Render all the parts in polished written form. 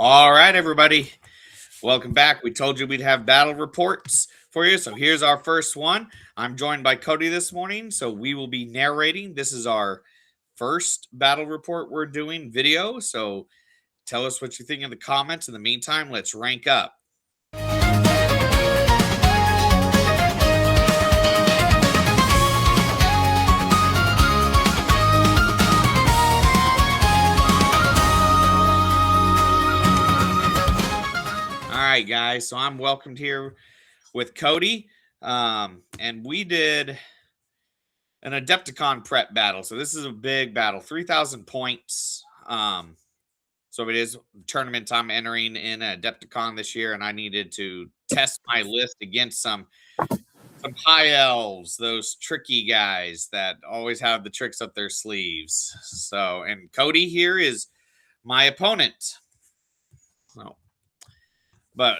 All right, everybody. Welcome back. We told you we'd have battle reports for you. So here's our first one. I'm joined by Cody this morning. So we will be narrating. This is our first battle report we're doing video. So tell us what you think in the comments. In the meantime, let's rank up. All right, guys. So I'm welcomed here with Cody. And we did an Adepticon prep battle. So this is a big battle, 3,000 points. So it is tournament time entering in Adepticon this year, and I needed to test my list against some High Elves, those tricky guys that always have the tricks up their sleeves. So, and Cody here is my opponent.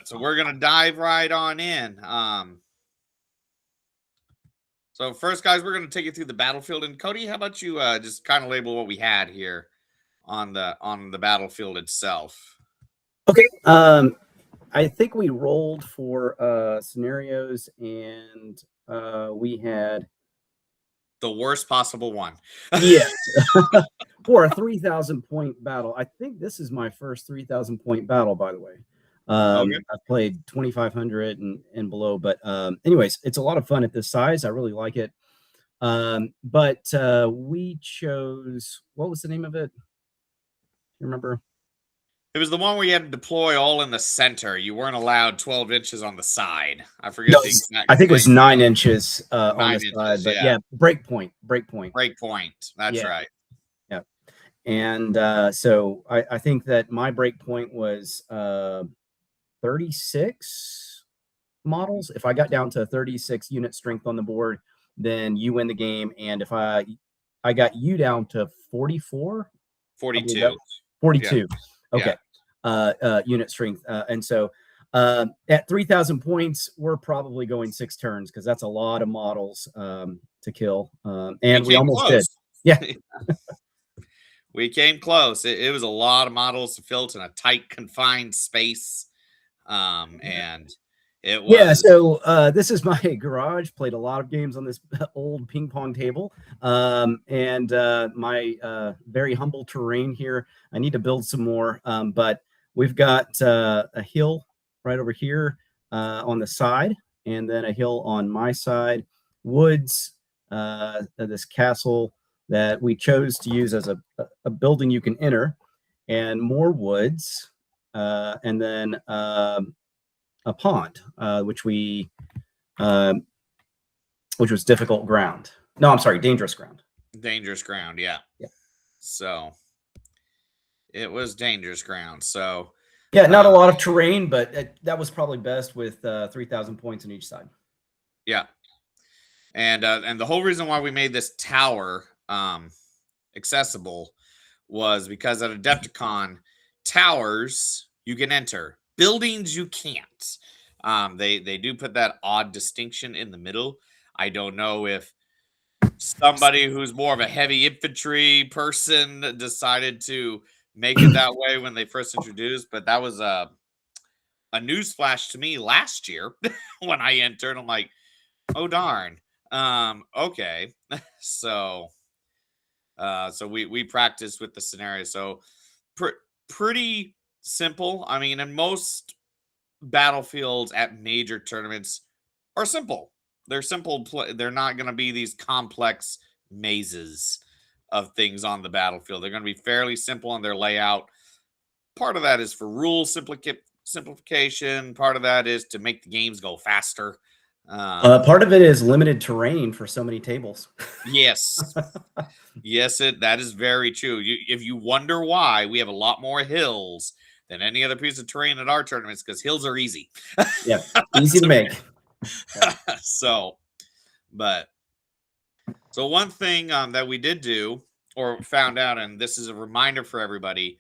So we're gonna dive right on in. So first, guys, we're gonna take you through the battlefield. And Cody, how about you just kind of label what we had here on the battlefield itself? Okay. I think we rolled for scenarios, and we had the worst possible one. Yes. For a 3,000 point battle. I think this is my first 3,000 point battle, by the way. Okay. I've played 2,500 and below, but anyways, it's a lot of fun at this size. I really like it. But we chose, what was the name of it? You remember? It was the one where you had to deploy all in the center. You weren't allowed 12 inches on the side. I forget the exact. I think it was 9 inches on the side, but yeah, breakpoint. That's right. Yeah. And so I think that my breakpoint was 36 models. If I got down to 36 unit strength on the board, then you win the game. And if I got you down to 42. Yeah. Okay. Yeah. Unit strength. And so at 3,000 points, we're probably going 6 turns because that's a lot of models to kill. And we almost did. Yeah. We came close. It was a lot of models to fill in a tight, confined space. And it was. Yeah, so this is my garage. Played a lot of games on this old ping pong table. And my very humble terrain here. I need to build some more, but we've got a hill right over here on the side, and then a hill on my side, woods, this castle that we chose to use as a building you can enter, and more woods, and then a pond, which was difficult ground. No, I'm sorry, dangerous ground. Dangerous ground, yeah. So it was dangerous ground. So yeah, not a lot of terrain, but that was probably best with 3,000 points on each side. Yeah, and the whole reason why we made this tower accessible was because at Adepticon, towers you can enter, buildings you can't. They do put that odd distinction in the middle. I don't know if somebody who's more of a heavy infantry person decided to make it that way when they first introduced, but that was a news flash to me last year when I entered. I'm like, oh darn. Okay. So we practiced with the scenario. So pretty simple. I mean, in most battlefields at major tournaments are simple. They're simple. They're not going to be these complex mazes of things on the battlefield. They're going to be fairly simple in their layout. Part of that is for rule simplification. Part of that is to make the games go faster. Part of it is limited terrain for so many tables. Yes. Yes, that is very true. If you wonder why we have a lot more hills than any other piece of terrain at our tournaments, because hills are easy. Yeah, easy to make. So one thing that we did do or found out, and this is a reminder for everybody,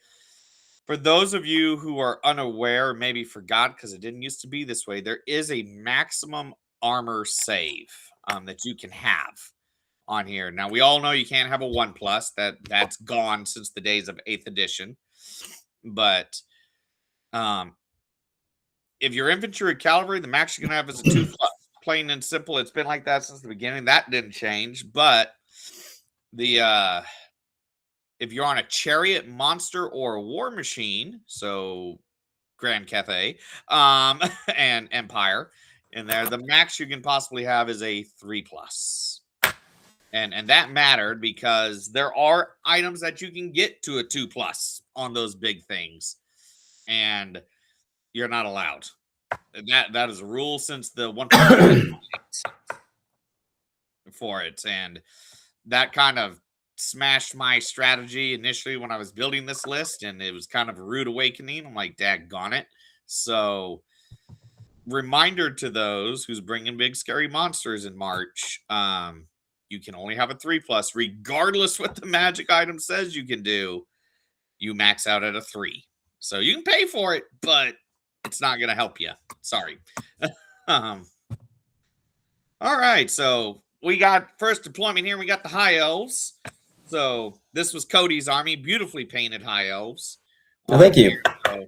for those of you who are unaware, maybe forgot because it didn't used to be this way, there is a maximum armor save that you can have on here. Now, we all know you can't have a 1+. That's gone since the days of 8th edition. But If you're infantry or cavalry, the max you're gonna have is a 2+. Plain and simple. It's been like that since the beginning. That didn't change. But the if you're on a chariot, monster, or a war machine, so Grand Cathay, and Empire in there, the max you can possibly have is a 3+. And that mattered because there are items that you can get to a 2+ on those big things, and you're not allowed. That is a rule since the 1.0 for it, and that kind of smashed my strategy initially when I was building this list, and it was kind of a rude awakening. I'm like, daggone it. So, reminder to those who's bringing big scary monsters in March, you can only have a 3+, regardless what the magic item says you can do. You max out at a 3. So you can pay for it, but it's not going to help you. Sorry. All right. So we got first deployment here. We got the High Elves. So this was Cody's army, beautifully painted High Elves. Oh, thank you. So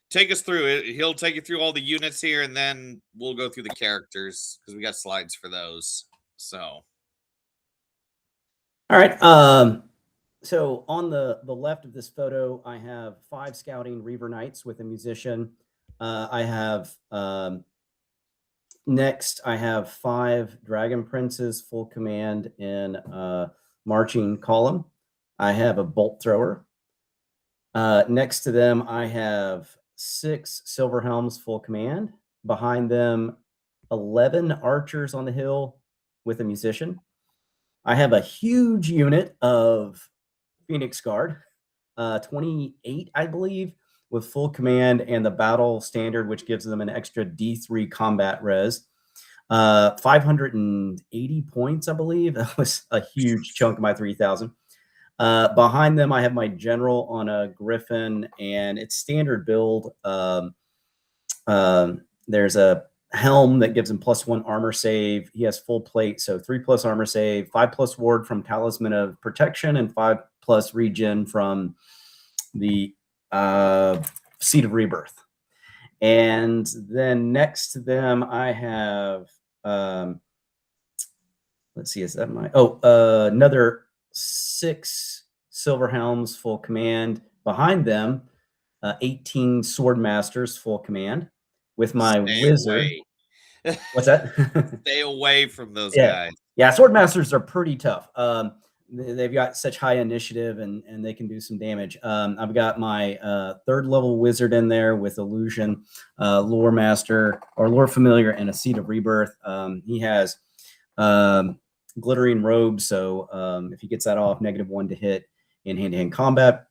take us through it. He'll take you through all the units here, and then we'll go through the characters because we got slides for those. So, all right. So on the left of this photo, I have 5 scouting Reaver Knights with a musician. I have next, I have 5 Dragon Princes, full command in marching column. I have a bolt thrower. Next to them, I have 6 Silver Helms, full command. Behind them, 11 archers on the hill with a musician. I have a huge unit of Phoenix Guard, 28, I believe, with full command and the battle standard, which gives them an extra D3 combat res. 580 points, I believe. That was a huge chunk of my 3,000. Behind them, I have my general on a Griffin, and it's standard build. There's a helm that gives him +1 armor save. He has full plate, so 3+ armor save, 5+ ward from Talisman of Protection, and 5+ regen from the Seed of Rebirth. And then next to them, I have let's see, is that my another 6 Silver Helms, full command. Behind them, 18 Sword Masters, full command, with my wizard. What's that? Stay away from those guys. Yeah, Sword Masters are pretty tough. They've got such high initiative, and they can do some damage. I've got my 3rd level wizard in there with illusion, lore master or lore familiar, and a Seed of Rebirth. He has glittering robes, so if he gets that off, -1 to hit in hand-to-hand combat.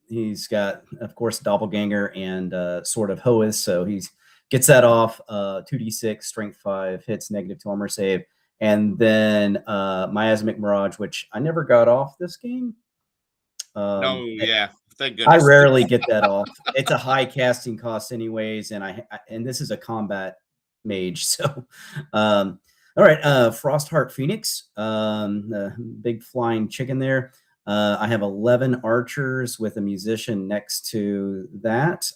He's got, of course, doppelganger and Sword of Hoeth, so he's gets that off. 2d6, strength 5, hits, -2 armor save. And then Miasmic Mirage, which I never got off this game. No, yeah. Thank goodness. I rarely get that off. It's a high casting cost anyways, and this is a combat mage. So all right, Frostheart Phoenix, the big flying chicken there. I have 11 archers with a musician next to that.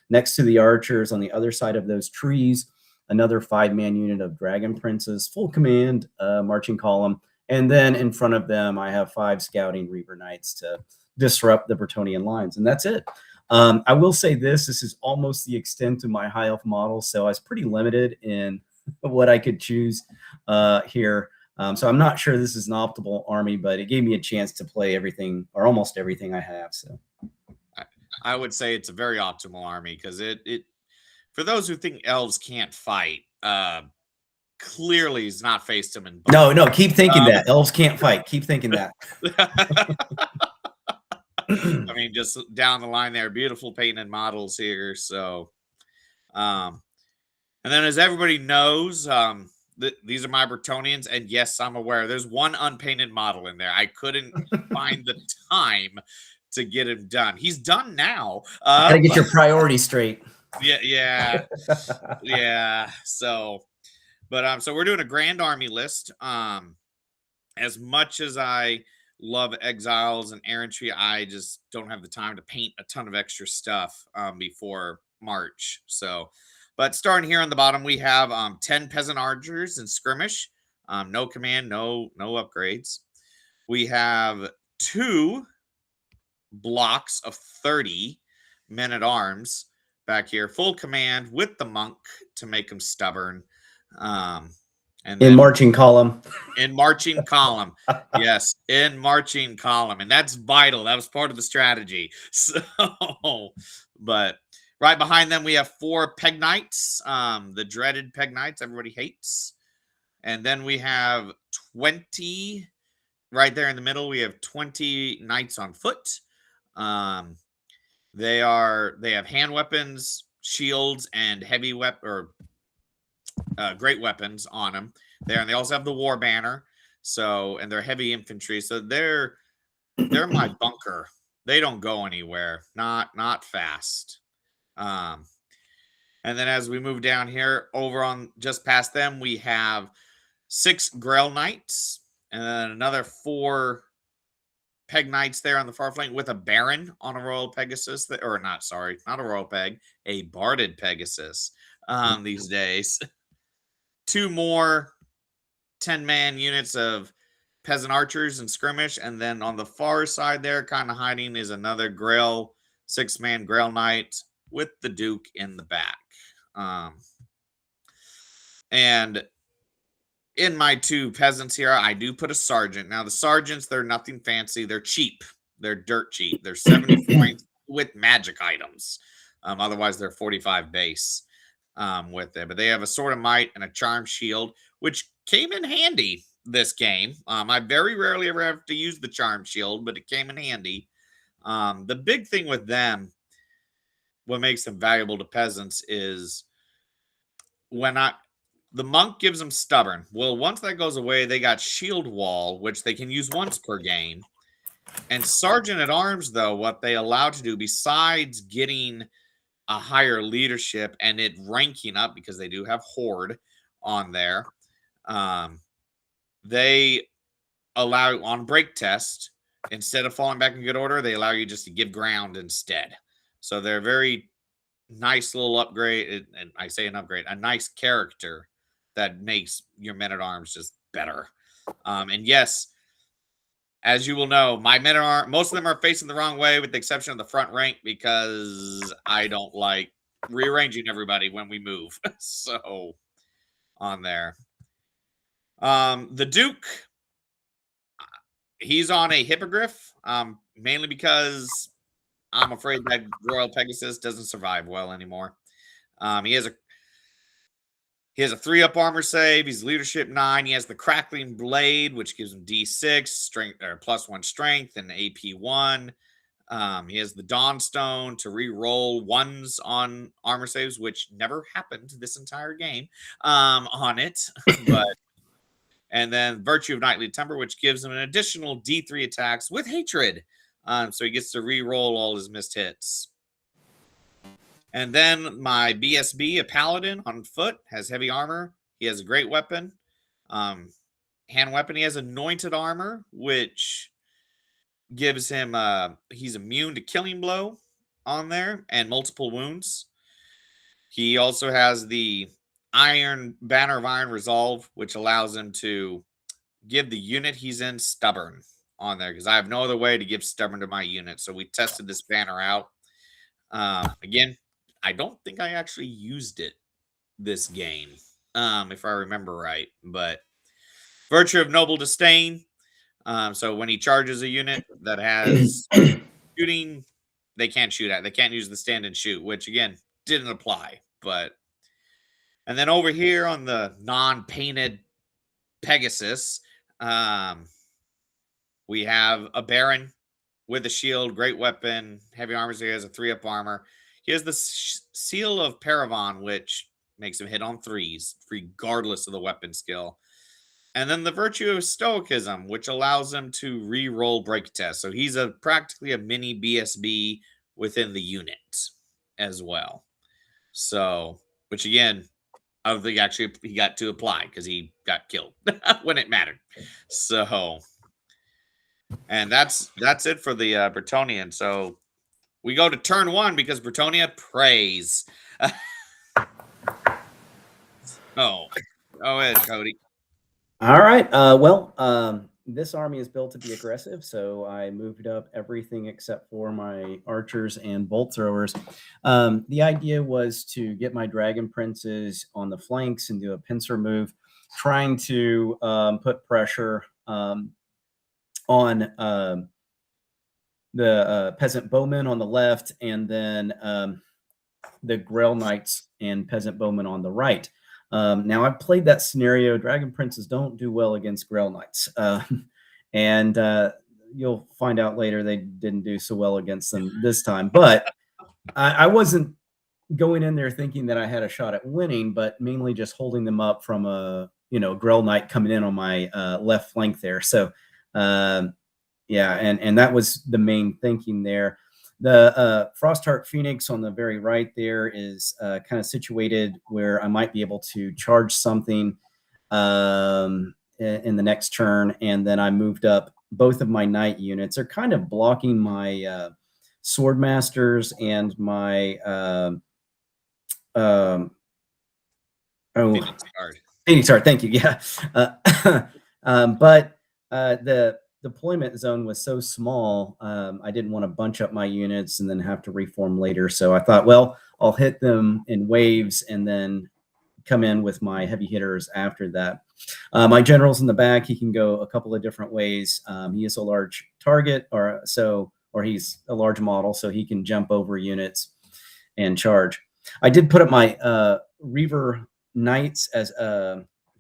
Next to the archers on the other side of those trees, another 5-man unit of Dragon Princes, full command, marching column. And then in front of them, I have 5 scouting Reaver Knights to disrupt the Bretonnian lines. And that's it. I will say this is almost the extent of my High Elf model. So I was pretty limited in what I could choose here. So I'm not sure this is an optimal army, but it gave me a chance to play everything or almost everything I have. So I would say it's a very optimal army because it for those who think elves can't fight, clearly he's not faced them in both. No, keep thinking that elves can't fight. Keep thinking that. I mean, just down the line there, beautiful painted models here. So, and then as everybody knows, these are my Bretonnians, and yes, I'm aware there's one unpainted model in there. I couldn't find the time to get him done. He's done now. Gotta get your priorities straight. Yeah. So, but so we're doing a grand army list. As much as I love exiles and errantry. I just don't have the time to paint a ton of extra stuff before March. So, but starting here on the bottom, we have 10 peasant archers in skirmish. No command, no upgrades. We have 2 blocks of 30 men at arms back here, full command with the monk to make them stubborn. And in marching column. In marching column. Yes, in marching column. And that's vital. That was part of the strategy. So, but right behind them, we have 4 peg knights, the dreaded peg knights everybody hates. And then we have 20 right there in the middle. We have 20 knights on foot. They have hand weapons, shields, and heavy weapon or great weapons on them there, and they also have the war banner. So, and they're heavy infantry. So they're my bunker. They don't go anywhere. Not fast. And then as we move down here, over on just past them, we have 6 Grail Knights, and then another 4 Peg Knights there on the far flank with a Baron on a Royal Pegasus. Not a Royal Peg, a Barded Pegasus these days. 2 more 10-man units of peasant archers and skirmish, and then on the far side there, kind of hiding, is another Grail 6-man Grail Knight with the Duke in the back. And in my 2 peasants here, I do put a sergeant. Now, the sergeants, they're nothing fancy. They're cheap. They're dirt cheap. They're 70 points with magic items. Otherwise, they're 45 base with it. But they have a Sword of Might and a Charm Shield, which came in handy this game. I very rarely ever have to use the Charm Shield, but it came in handy. The big thing with them, what makes them valuable to peasants, is the monk gives them stubborn. Well, once that goes away, they got shield wall, which they can use once per game. And sergeant at arms, though, what they allow to do, besides getting a higher leadership and it ranking up, because they do have horde on there, they allow on break test, instead of falling back in good order, they allow you just to give ground instead. So they're very nice little upgrade, and I say an upgrade, a nice character that makes your men-at-arms just better. And yes, as you will know, my men-at-arms, most of them are facing the wrong way with the exception of the front rank, because I don't like rearranging everybody when we move. So on there. The Duke, he's on a hippogriff, mainly because I'm afraid that Royal Pegasus doesn't survive well anymore. He has a 3-up armor save. He's leadership 9. He has the crackling blade, which gives him D6 strength or +1 strength and AP 1. He has the Dawnstone to re-roll 1s on armor saves, which never happened this entire game on it. And then Virtue of Knightly Temper, which gives him an additional D3 attacks with hatred. So he gets to re-roll all his missed hits. And then my BSB, a paladin on foot, has heavy armor. He has a great weapon. Hand weapon, he has anointed armor, which gives him, he's immune to killing blow on there and multiple wounds. He also has the Banner of Iron Resolve, which allows him to give the unit he's in stubborn on there, because I have no other way to give stubborn to my unit. So we tested this banner out. Again, I don't think I actually used it this game, if I remember right. But Virtue of Noble Disdain. So when he charges a unit that has shooting, they can't shoot at. They can't use the stand and shoot, which again didn't apply. And then over here on the non-painted Pegasus, we have a Baron with a shield, great weapon, heavy armor. So he has a 3-up armor. He has the Seal of Paravan, which makes him hit on 3s, regardless of the weapon skill. And then the Virtue of Stoicism, which allows him to re-roll break test. So he's practically a mini BSB within the unit as well. So, which again, I don't think actually he got to apply because he got killed when it mattered. So, And that's it for the Bretonnian. So we go to turn 1 because Bretonnia prays. Oh, go ahead, Cody. All right. This army is built to be aggressive, so I moved up everything except for my archers and bolt throwers. The idea was to get my dragon princes on the flanks and do a pincer move, trying to put pressure on the peasant bowmen on the left, and then the Grail Knights and peasant bowmen on the right. Now, I've played that scenario. Dragon princes don't do well against Grail Knights, and you'll find out later they didn't do so well against them this time. But I wasn't going in there thinking that I had a shot at winning, but mainly just holding them up from a Grail Knight coming in on my left flank there. So yeah, and that was the main thinking there. The Frostheart Phoenix on the very right there is kind of situated where I might be able to charge something in the next turn. And then I moved up both of my knight units. They're kind of blocking my sword masters and my oh, Phoenix Guard. Thank you. Yeah. But the deployment zone was so small, I didn't want to bunch up my units and then have to reform later. So I thought, well, I'll hit them in waves and then come in with my heavy hitters after that. My general's in the back. He can go a couple of different ways. He is a large target, or he's a large model, so he can jump over units and charge. I did put up my Reaver Knights as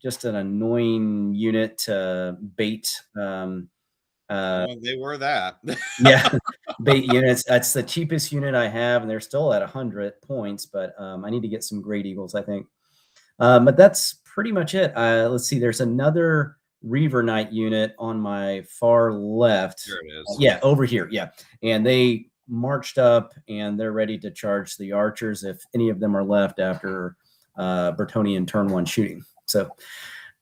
just an annoying unit to bait. They were that. Yeah, bait units. That's the cheapest unit I have, and they're still at 100 points. But I need to get some Great Eagles, I think. But that's pretty much it. Let's see. There's another Reaver Knight unit on my far left. Here it is. Yeah, over here. Yeah, and they marched up, and they're ready to charge the archers if any of them are left after Bretonnian turn 1 shooting. So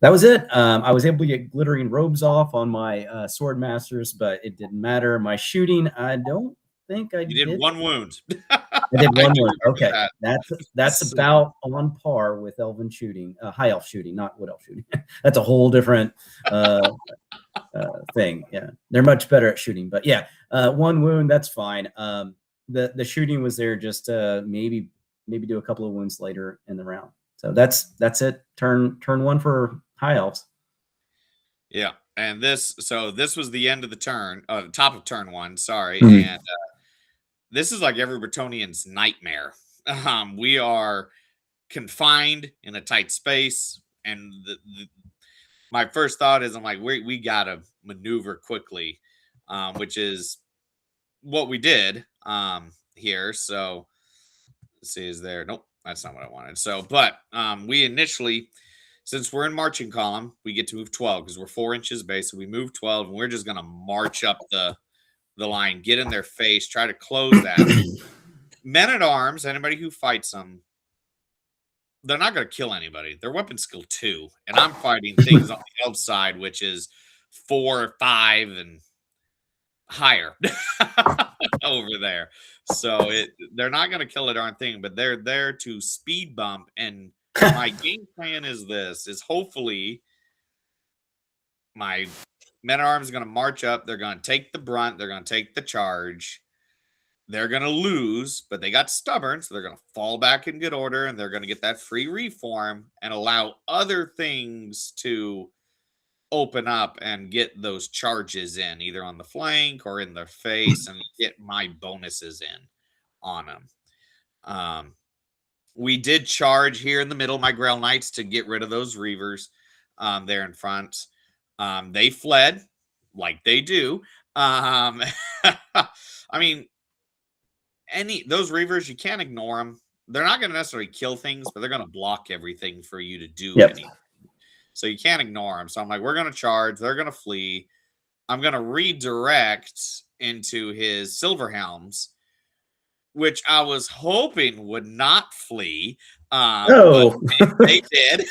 that was it. I was able to get glittering robes off on my sword masters, but it didn't matter. My shooting, I don't think I did. You did 1 wound. I did 1 wound. Okay, that's about on par with elven shooting, high elf shooting, not wood elf shooting. That's a whole different thing. Yeah, they're much better at shooting, but yeah, 1 wound, that's fine. The shooting was there just maybe do a couple of wounds later in the round. So that's it. Turn 1 for high elves. Yeah, and this was the end of the turn, top of turn 1. Sorry, and this is like every Bretonnian's nightmare. We are confined in a tight space, and my first thought is, I'm like, we gotta maneuver quickly, which is what we did here. So let's see, is there? Nope, that's not what I wanted. So, but we initially, since we're in marching column, we get to move 12 because we're 4 inches base. So we move 12, and we're just gonna march up the line, get in their face, try to close that. Men at arms, anybody who fights them, they're not going to kill anybody. They're weapon skill 2, and I'm fighting things on the elf side, which is 4, 5, and higher over there. So they're not going to kill a darn thing, but they're there to speed bump. And my game plan is hopefully my men at arms are going to march up. They're going to take the brunt. They're going to take the charge. They're going to lose, but they got stubborn. So they're going to fall back in good order, and they're going to get that free reform and allow other things to open up and get those charges in, either on the flank or in their face, and get my bonuses in on them. We did charge here in the middle, my Grail Knights, to get rid of those Reavers there in front. They fled like they do. I mean, those Reavers, you can't ignore them. They're not going to necessarily kill things, but they're going to block everything for you to do anything. So you can't ignore them. So I'm like, we're going to charge. They're going to flee. I'm going to redirect into his Silver Helms. which I was hoping would not flee. No, But they did.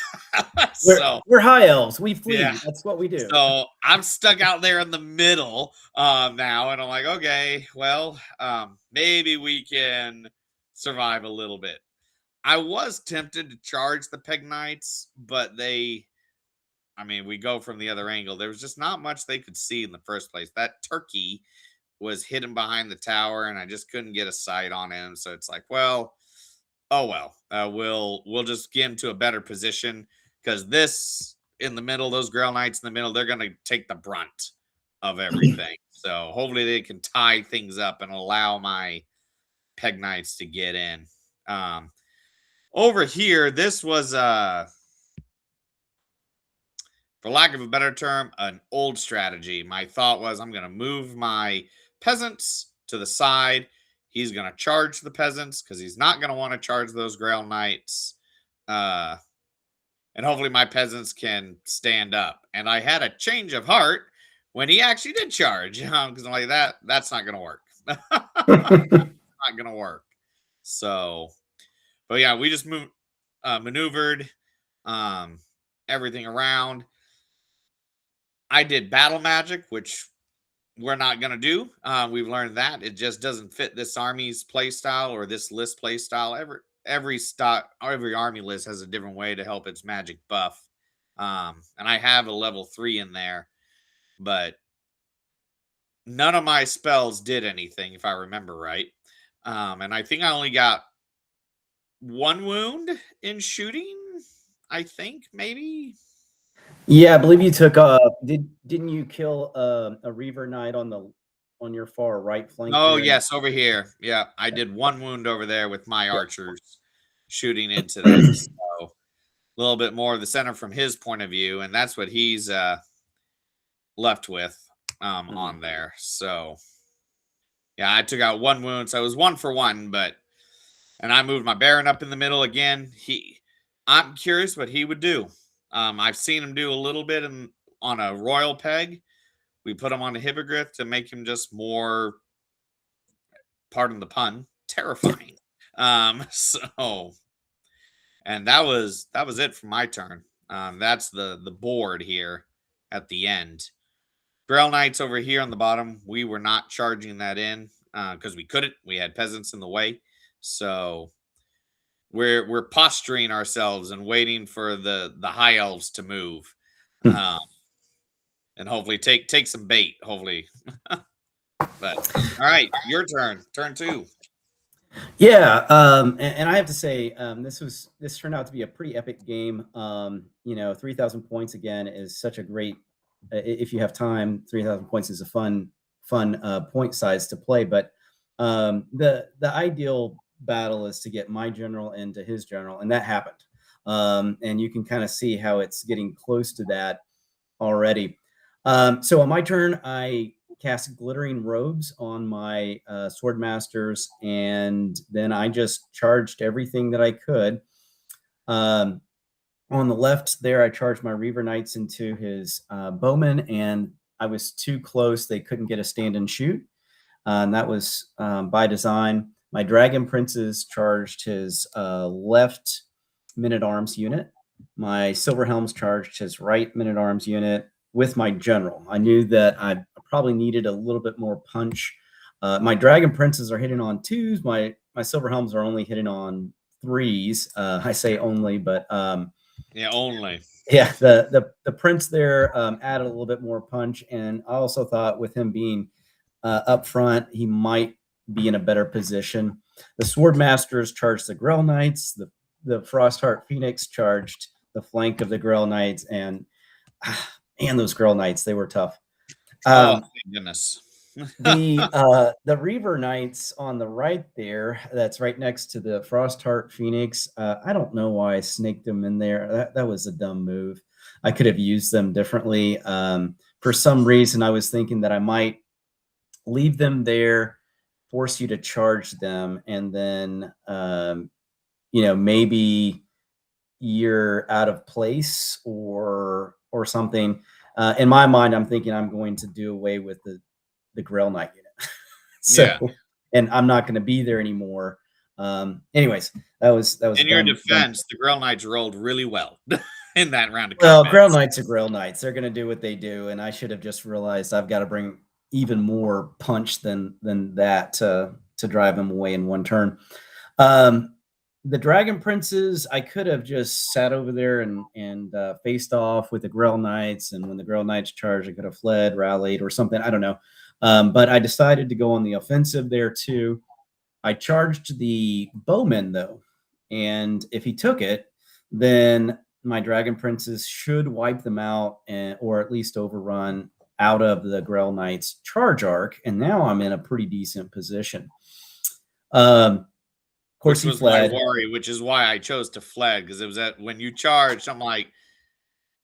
So we're high elves. We flee. yeah. That's what we do. So I'm stuck out there in the middle now, and I'm like, okay, well, maybe we can survive a little bit. I was tempted to charge the Peg Knights, but we go from the other angle. There was just not much they could see in the first place. That turkey was hidden behind the tower, and I just couldn't get a sight on him. So it's like, well, oh well. We'll just get him to a better position, because this in the middle, those Grail Knights in the middle, they're gonna take the brunt of everything. So hopefully they can tie things up and allow my Peg Knights to get in. Over here, this was for lack of a better term, an old strategy. My thought was, I'm going to move my peasants to the side. He's going to charge the peasants because he's not going to want to charge those Grail Knights. And hopefully my peasants can stand up. And I had a change of heart when he actually did charge, because I'm like, that's not going to work. Not going to work. So, but yeah, we just maneuvered everything around. I did battle magic, which we're not going to do. We've learned that it just doesn't fit this army's play style or this list play style. Every army list has a different way to help its magic buff. And I have a level 3 in there, but none of my spells did anything, if I remember right. And I think I only got 1 wound in shooting. I think maybe. Yeah, I believe you took didn't you kill a Reaver Knight on your far right flank? Oh there? yes, over here. Yeah, I did 1 wound over there with my archers shooting into this. So a little bit more of the center from his point of view, and that's what he's left with on there. So yeah, I took out 1 wound, so it was 1 for 1, and I moved my Baron up in the middle again. I'm curious what he would do. I've seen him do a little bit on a royal peg. We put him on a hippogriff to make him just more, pardon the pun, terrifying. So, and that was it for my turn. That's the board here at the end. Grail Knights over here on the bottom. We were not charging that in because we couldn't. We had peasants in the way. So we're posturing ourselves and waiting for the High Elves to move, and hopefully take some bait. Hopefully, but all right, your turn. Turn 2. Yeah, and I have to say, this turned out to be a pretty epic game. 3,000 points again is such a great. If you have time, 3,000 points is a fun point size to play. But the ideal battle is to get my general into his general, and that happened. And you can kind of see how it's getting close to that already. So on my turn, I cast glittering robes on my sword masters, and then I just charged everything that I could. On the left there, I charged my Reaver Knights into his bowmen, and I was too close. They couldn't get a stand and shoot. And that was by design. My Dragon Princes charged his left men-at-arms unit. My Silver Helms charged his right men-at-arms unit with my general. I knew that I probably needed a little bit more punch. My Dragon Princes are hitting on 2s. My Silver Helms are only hitting on 3s. I say only, but yeah, only. Yeah, the Prince there added a little bit more punch, and I also thought with him being up front, he might be in a better position. The Sword Masters charged the Grail Knights. The Frostheart Phoenix charged the flank of the Grail Knights, and those Grail Knights, they were tough. Oh, thank goodness. The Reaver Knights on the right there, that's right next to the Frostheart Phoenix. I don't know why I snaked them in there. That was a dumb move. I could have used them differently. For some reason, I was thinking that I might leave them there, force you to charge them, and then maybe you're out of place or something. In my mind, I'm thinking I'm going to do away with the Grail Knight unit. So, yeah. and I'm not going to be there anymore. Anyways, that was In your dumb. defense, the Grail Knights rolled really well in that round of Well, combat. Grail Knights are Grail Knights. They're going to do what they do, and I should have just realized I've got to bring even more punch than that to drive them away in one turn. The Dragon Princes, I could have just sat over there and faced off with the Grail Knights, and when the Grail Knights charged, I could have fled, rallied, or something. I don't know. But I decided to go on the offensive there too. I charged the bowman though, and if he took it, then my Dragon Princes should wipe them out, or at least overrun out of the Grail Knights charge arc, and now I'm in a pretty decent position. Of course, which was fled. my worry, which is why I chose to fled, because it was at when you charged, I'm like,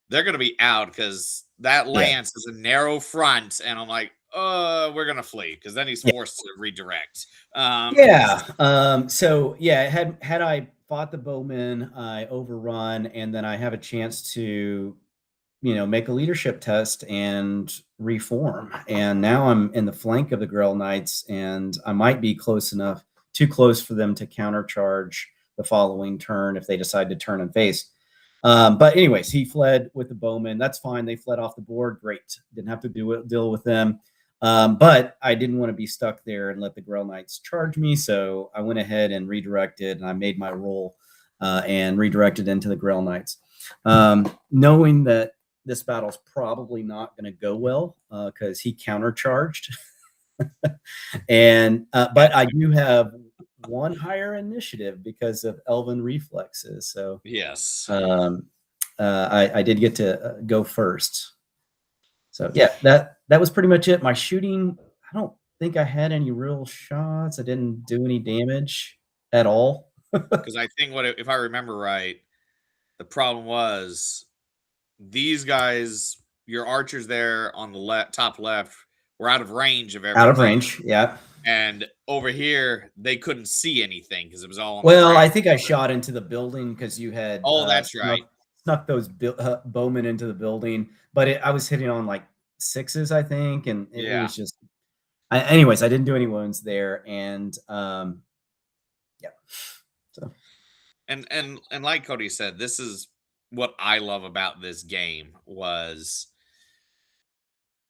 they're gonna be out because that lance is a narrow front, and I'm like, we're gonna flee because then he's forced to redirect. So had I fought the bowman, I overrun, and then I have a chance to, make a leadership test and reform. And now I'm in the flank of the Grail Knights, and I might be too close for them to countercharge the following turn if they decide to turn and face. But anyways, he fled with the bowman. That's fine. They fled off the board. Great. Didn't have to deal with them. But I didn't want to be stuck there and let the Grail Knights charge me. So I went ahead and redirected, and I made my roll and redirected into the Grail Knights. Knowing that this battle's probably not going to go well because he countercharged. But I do have one higher initiative because of elven reflexes. So yes, I did get to go first. So yeah, that was pretty much it. My shooting, I don't think I had any real shots. I didn't do any damage at all. because I think if I remember right, the problem was these guys, your archers there on the top left, were out of range of everything. Out of range, yeah. And over here, they couldn't see anything because it was all on well, I think I shot into the building because you had that's right, snuck those bowmen into the building, but I was hitting on like sixes, I think, and it was just. Anyways, I didn't do any wounds there, and yeah. So. And like Cody said, this is what I love about this game was.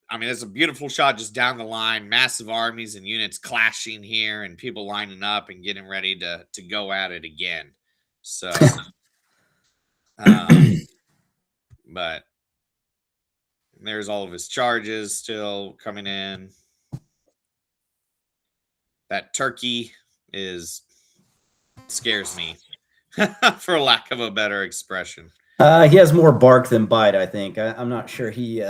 I mean, it's a beautiful shot just down the line, massive armies and units clashing here, and people lining up and getting ready to go at it again. So, but there's all of his charges still coming in. That turkey scares me, for lack of a better expression. He has more bark than bite, I think. I'm not sure he.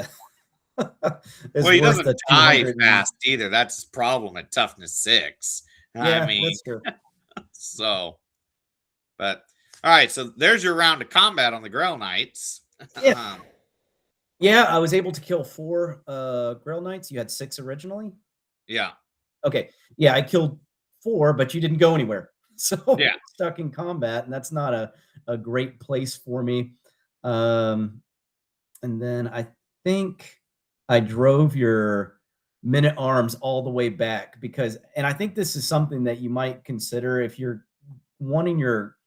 Well, he doesn't die fast either. That's his problem at toughness 6. Yeah, I mean, that's true. So, but all right. So there's your round of combat on the Grail Knights. Yeah. Yeah, I was able to kill 4 Grail Knights. You had 6 originally. Yeah. Okay. Yeah, I killed 4, but you didn't go anywhere. So yeah, stuck in combat, and that's not a great place for me. And then I think I drove your men-at-arms all the way back and I think this is something that you might consider if you're wanting your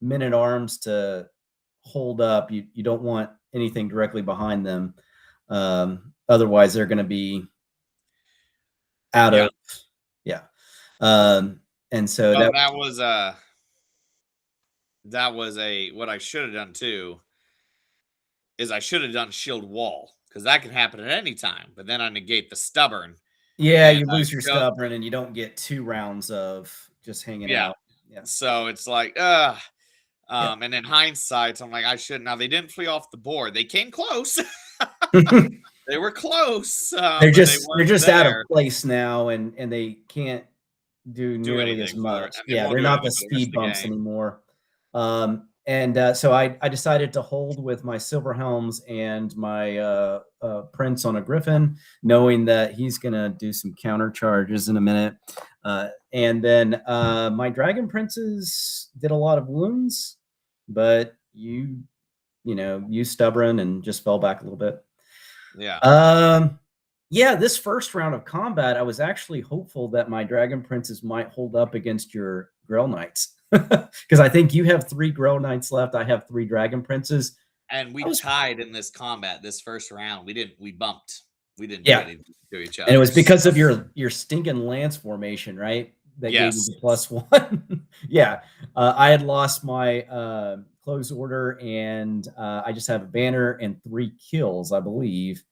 men-at-arms to hold up. You don't want anything directly behind them. Otherwise, they're going to be out of. Yeah. And so that was what I should have done too. Is I should have done shield wall, because that can happen at any time. But then I negate the stubborn. Yeah, you lose your stubborn, and you don't get 2 rounds of just hanging out. Yeah. So it's like, and in hindsight, I'm like, I should. Now they didn't flee off the board. They came close. They were close. They're just out of place now, and they can't do nearly as much. Yeah, they're not the speed bumps anymore. So I decided to hold with my silver helms and my prince on a griffin, knowing that he's gonna do some counter charges in a minute. And then my dragon princes did a lot of wounds, but you stubborn and just fell back a little bit. Yeah. Yeah, this first round of combat, I was actually hopeful that my Dragon Princes might hold up against your Grell Knights. Because I think you have 3 Grell Knights left. I have 3 Dragon Princes. And we I was, tied in this combat this first round. We bumped. We didn't do yeah, anything to each and it other. was because of your stinking lance formation, right? That gave you Yes. the +1. Yeah, I had lost my close order, and I just have a banner and 3 kills, I believe,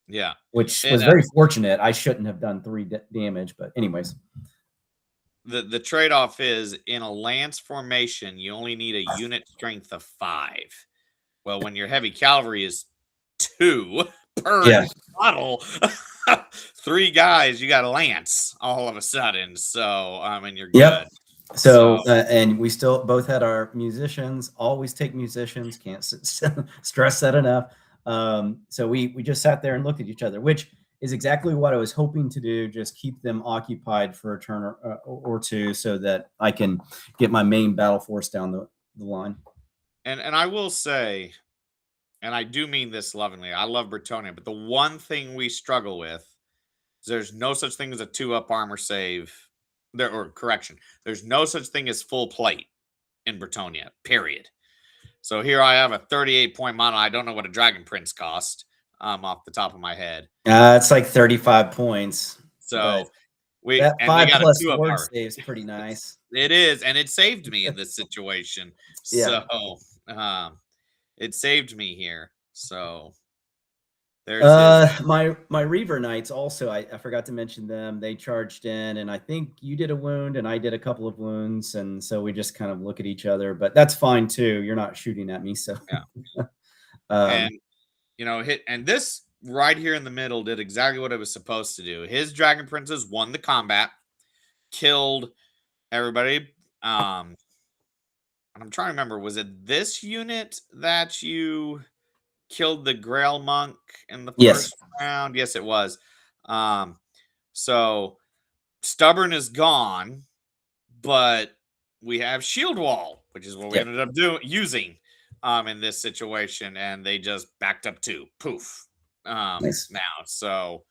Yeah. which And was very fortunate. I shouldn't have done 3 damage, but anyways. the trade-off is in a lance formation, you only need a unit strength of 5. Well, when your heavy cavalry is 2 per Yeah. model, 3 guys, you got a lance all of a sudden. So, I mean, you're Yep. good. So, and we still both had our musicians. Always take musicians. Can't stress that enough. So we just sat there and looked at each other, which is exactly what I was hoping to do. Just keep them occupied for a turn or two, so that I can get my main battle force down the line. And I will say, and I do mean this lovingly, I love Bretonnia, but the one thing we struggle with is there's no such thing as a 2-up armor save. There, or correction, there's no such thing as full plate in Bretonnia, period. So here I have a 38-point model. I don't know what a Dragon Prince cost off the top of my head. It's like 35 points. So we that 5 got a plus 2-up word armor. save is pretty nice. It is, and it saved me in this situation. Yeah. So it saved me here. So there's my Reaver Knights also, I forgot to mention them. They charged in, and I think you did a wound and I did a couple of wounds, and so we just kind of look at each other, but that's fine too. You're not shooting at me, so yeah. And and this right here in the middle did exactly what it was supposed to do. His Dragon Princes won the combat, killed everybody. And I'm trying to remember, was it this unit that you killed the Grail Monk in the first round? Yes, it was. So Stubborn is gone, but we have Shield Wall, which is what we ended up using in this situation, and they just backed up 2. Poof. Nice. Now. So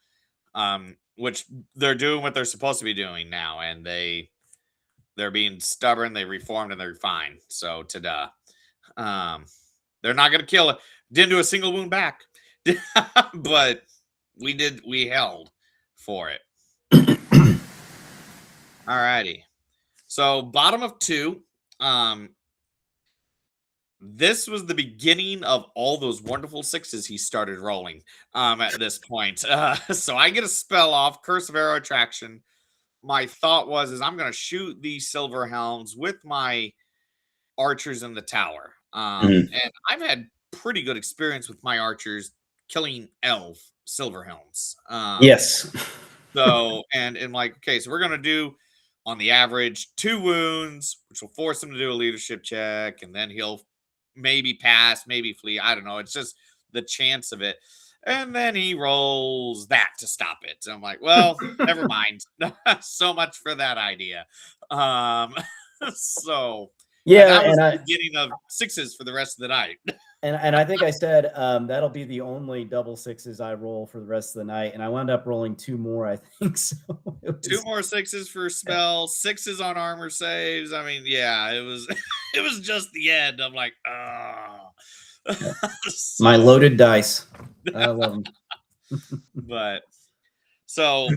which they're doing what they're supposed to be doing now, and they're being stubborn, they reformed, and they're fine. So ta-da. They're not gonna kill it. Didn't do a single wound back. But we held for it. Alrighty. So bottom of 2. This was the beginning of all those wonderful 6s he started rolling at this point. So I get a spell off, Curse of Arrow Attraction. My thought is I'm going to shoot these Silver Helms with my archers in the tower. And I've had pretty good experience with my archers killing elf Silver Helms. Yes. So, and like, okay, so we're going to do on the average 2 wounds, which will force him to do a leadership check, and then he'll maybe pass, maybe flee. I don't know. It's just the chance of it. And then he rolls that to stop it. So I'm like, well, never mind. So much for that idea. So yeah, that was the beginning of 6s for the rest of the night. And I think I said that'll be the only double 6s I roll for the rest of the night, and I wound up rolling 2 more, I think. So 2 more 6s for spells, 6s on armor saves. I mean, yeah, it was it was just the end. I'm like, oh. So, my loaded dice. I love them. But so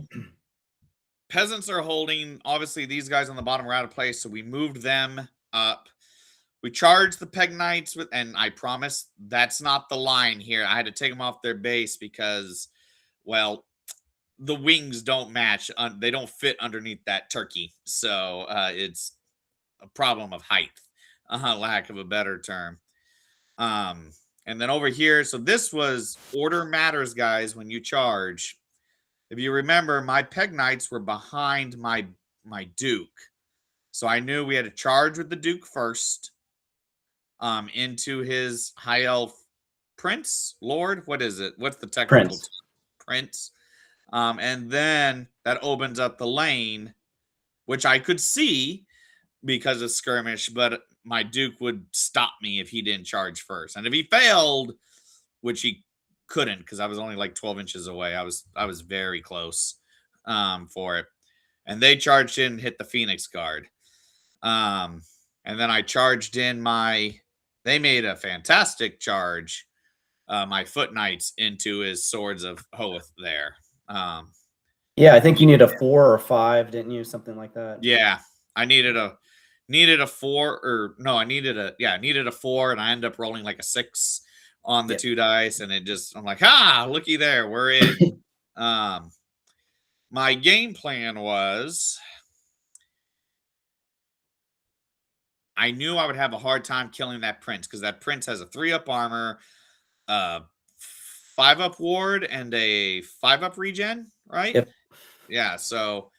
peasants are holding. Obviously, these guys on the bottom are out of place, so we moved them up. We charged the Peg Knights with, and I promise that's not the line here. I had to take them off their base because, well, the wings don't match. They don't fit underneath that turkey. So it's a problem of height, lack of a better term. And then over here, so this was order matters, guys, when you charge. If you remember, my Peg Knights were behind my Duke. So I knew we had to charge with the Duke first. Into his High Elf Prince, Lord, what is it? What's the technical term? Prince. And then that opens up the lane, which I could see because of skirmish, but my Duke would stop me if he didn't charge first. And if he failed, which he couldn't because I was only like 12 inches away. I was very close for it. And they charged in, hit the Phoenix Guard. And then I charged in they made a fantastic charge, my Foot Knights into his Swords of Hoeth there. Yeah, I think you need a 4 or 5, didn't you? Something like that. Yeah, I needed a 4, or no, I needed a 4, and I ended up rolling like a 6 on the 2 dice, and I'm like, looky there, we're in. My game plan was, I knew I would have a hard time killing that prince because that prince has a 3-up armor, 5-up ward, and a 5-up regen, right? Yep. Yeah, so,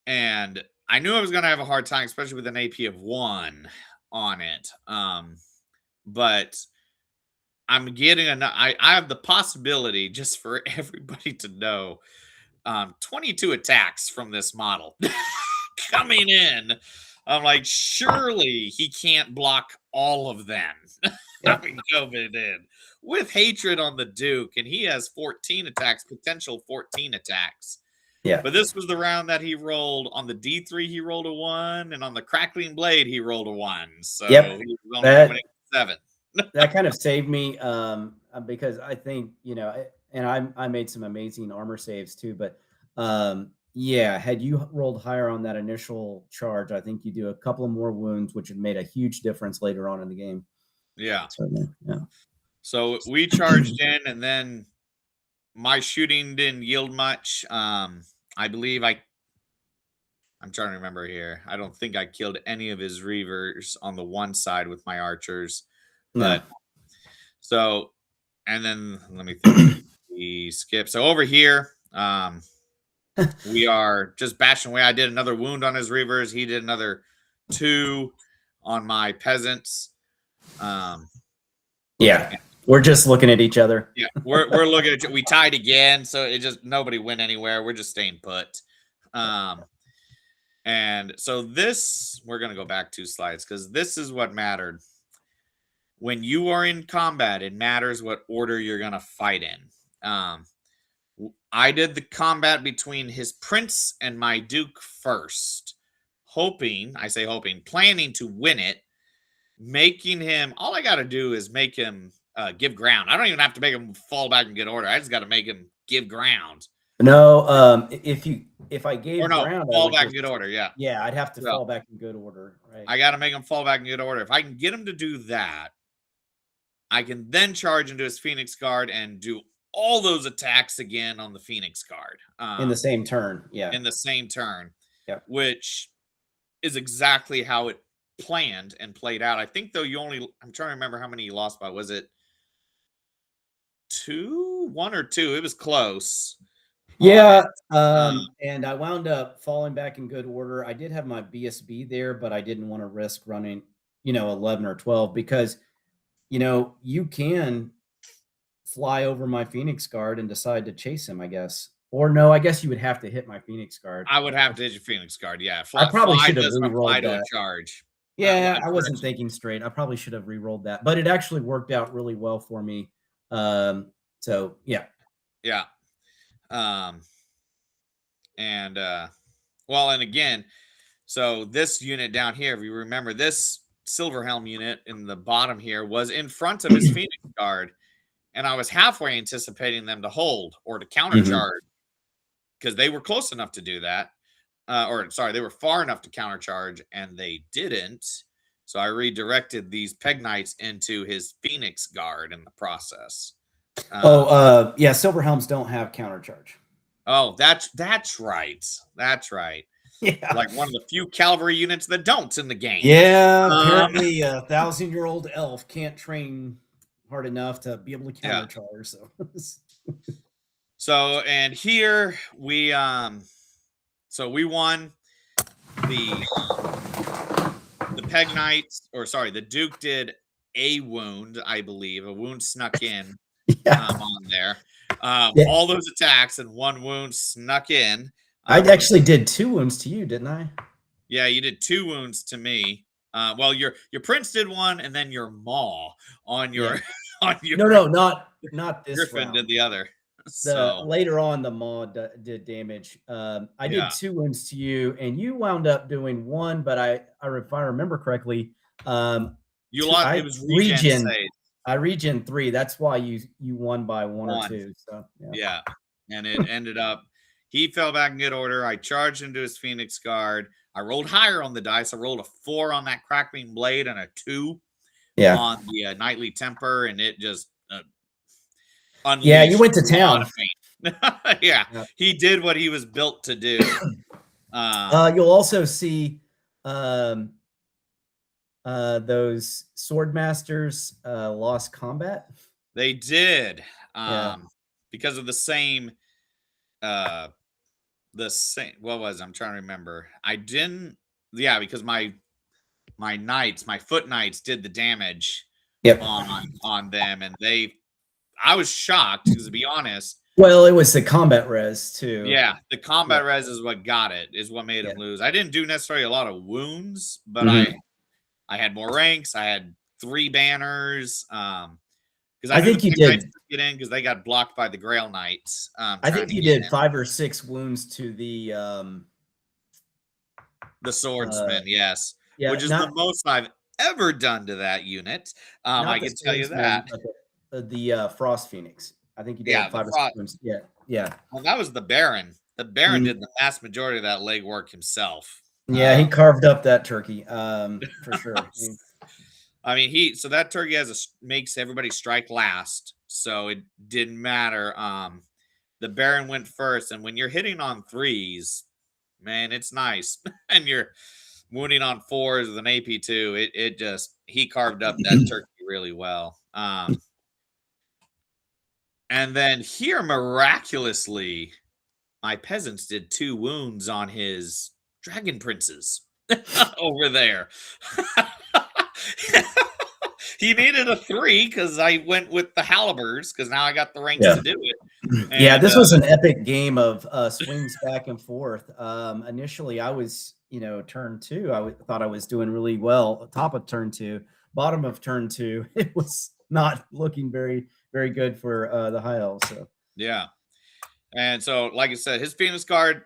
and I knew I was going to have a hard time, especially with an AP of 1 on it. But I'm getting I have the possibility, just for everybody to know, 22 attacks from this model coming in. I'm like, surely he can't block all of them. Having COVID in with hatred on the Duke, and he has 14 attacks, potential 14 attacks. Yeah. But this was the round that he rolled on the D3. He rolled a 1, and on the Crackling Blade, he rolled a 1. So he was only coming in 7. That kind of saved me because I think, and I made some amazing armor saves too. But yeah, had you rolled higher on that initial charge, I think you do a couple of more wounds, which had made a huge difference later on in the game. Yeah. Certainly. Yeah. So we charged in, and then my shooting didn't yield much. I believe I'm trying to remember here. I don't think I killed any of his Reavers on the one side with my archers. But so, and then let me think. We skip. So over here, we are just bashing away. I did another wound on his Reavers. He did another 2 on my peasants. Yeah. We're just looking at each other. Yeah, we're looking at. We tied again, so it just nobody went anywhere. We're just staying put. And so this, we're gonna go back 2 slides because this is what mattered. When you are in combat, it matters what order you're gonna fight in. I did the combat between his prince and my Duke first, planning to win it, making him. All I got to do is make him give ground. I don't even have to make him fall back in good order. I just got to make him give ground. No, if I gave ground, fall back in good order. Yeah, I'd have to fall back in good order. Right. I got to make him fall back in good order. If I can get him to do that, I can then charge into his Phoenix Guard and do all those attacks again on the Phoenix Guard in the same turn. Yeah, in the same turn. Yeah, which is exactly how it planned and played out. I think though I'm trying to remember how many you lost by. Was it 1 or 2? It was close. Yeah, and I wound up falling back in good order. I did have my BSB there, but I didn't want to risk running, 11 or 12 because, you can fly over my Phoenix Guard and decide to chase him, I guess. Or no, I guess you would have to hit my Phoenix Guard. I would have to hit your Phoenix Guard, yeah. I probably should have re-rolled that. Charge. Yeah, I wasn't thinking straight. I probably should have re-rolled that, but it actually worked out really well for me. So yeah. Yeah. And again, so this unit down here, if you remember, this Silver Helm unit in the bottom here was in front of his Phoenix Guard, and I was halfway anticipating them to hold or to countercharge because they were close enough to do that. They were far enough to countercharge, and they didn't. So I redirected these Peg Knights into his Phoenix Guard in the process. Silver Helms don't have countercharge. Oh, that's right. That's right. Yeah, like one of the few cavalry units that don't in the game. Yeah, apparently a 1,000-year-old elf can't train hard enough to be able to countercharge. So, and here we we won the Peg Knights, the Duke did a wound, I believe. A wound snuck in on there. All those attacks and 1 wound snuck in. I actually did 2 wounds to you, didn't I? Yeah, you did 2 wounds to me. Your prince did 1, and then your maw on your on your. No, not not this Griffin round. did the other. The So later on, the maw did damage. I did 2 wounds to you, and you wound up doing 1. But if I remember correctly, you lost. It was regen save. I regen 3. That's why you won by 1 or 2. So yeah, and it ended up he fell back in good order. I charged into his Phoenix Guard. I rolled higher on the dice. I rolled a 4 on that crackling blade and a 2 on the Knightly Temper, and it just unleashed. You went to town. Yeah, he did what he was built to do. You'll also see those sword masters lost combat. They did because of the same what was I'm trying to remember. I didn't because my knights, my foot knights did the damage on them, and I was shocked because, to be honest, well, it was the combat res too. Yeah, the combat res is what got it, is what made him lose. I didn't do necessarily a lot of wounds, but I had more ranks. I had 3 banners. Because I think you did get in because they got blocked by the Grail Knights. I think you did 5 or 6 wounds to the swordsman, yes, which is the most I've ever done to that unit. I can tell you that. The Frost Phoenix. I think you did 5 or 6 wounds. Yeah. Well, that was the Baron. The Baron did the vast majority of that legwork himself. Yeah, he carved up that turkey for sure. I mean, so that turkey makes everybody strike last, so it didn't matter. The Baron went first, and when you're hitting on 3s, man, it's nice, and you're wounding on 4s with an AP2. He carved up that turkey really well. And then here, miraculously, my peasants did 2 wounds on his dragon princes over there. He needed a 3 because I went with the halberds because now I got the ranks to do it. And, this was an epic game of swings back and forth. Initially, I was, turn 2. I thought I was doing really well. Top of turn 2, bottom of turn 2, it was not looking very, very good for the High Elves. So. Yeah, and so, like I said, his Phoenix Guard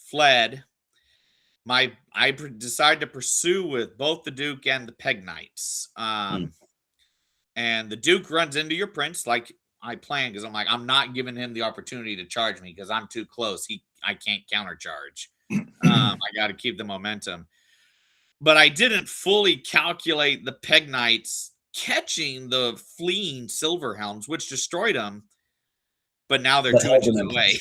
fled. I decided to pursue with both the Duke and the Peg Knights. And the Duke runs into your prince like I planned because I'm like, I'm not giving him the opportunity to charge me because I'm too close. I can't countercharge. I got to keep the momentum. But I didn't fully calculate the Peg Knights catching the fleeing Silverhelms, which destroyed them. But now they're 2 inches away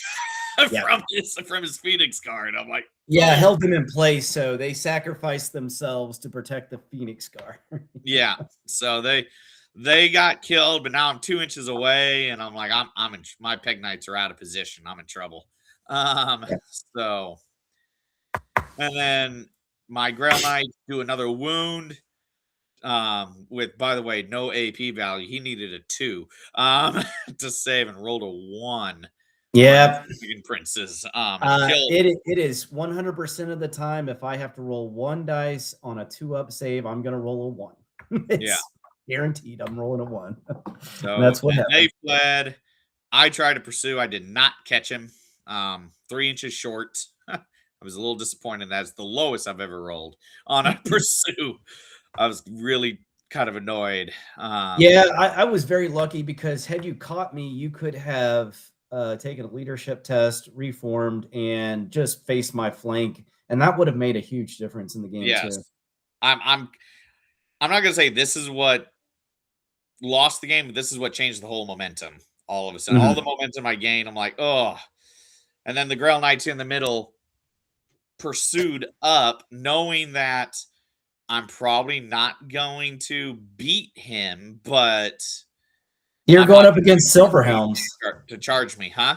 from his Phoenix Guard. I'm like, held them in place, so they sacrificed themselves to protect the Phoenix Guard. Yeah, so they got killed, but now I'm 2 inches away, and I'm like, I'm in. My Peg Knights are out of position. I'm in trouble. So, and then my Grail Knights do another wound. With, by the way, no AP value. He needed a 2 to save and rolled a 1. Yeah, princes. It is 100% of the time. If I have to roll 1 dice on a 2-up save, I'm going to roll a 1. It's guaranteed. I'm rolling a 1. So that's what happened. They fled. I tried to pursue. I did not catch him. 3 inches short. I was a little disappointed. That's the lowest I've ever rolled on a pursue. I was really kind of annoyed. I was very lucky because had you caught me, you could have taken a leadership test, reformed, and just faced my flank, and that would have made a huge difference in the game too. I'm not gonna say this is what lost the game, but this is what changed the whole momentum. All of a sudden, all the momentum I gained, I'm like, oh. And then the Grail Knights in the middle pursued up, knowing that I'm probably not going to beat him, but you're going up against Silverhelms to charge me, huh?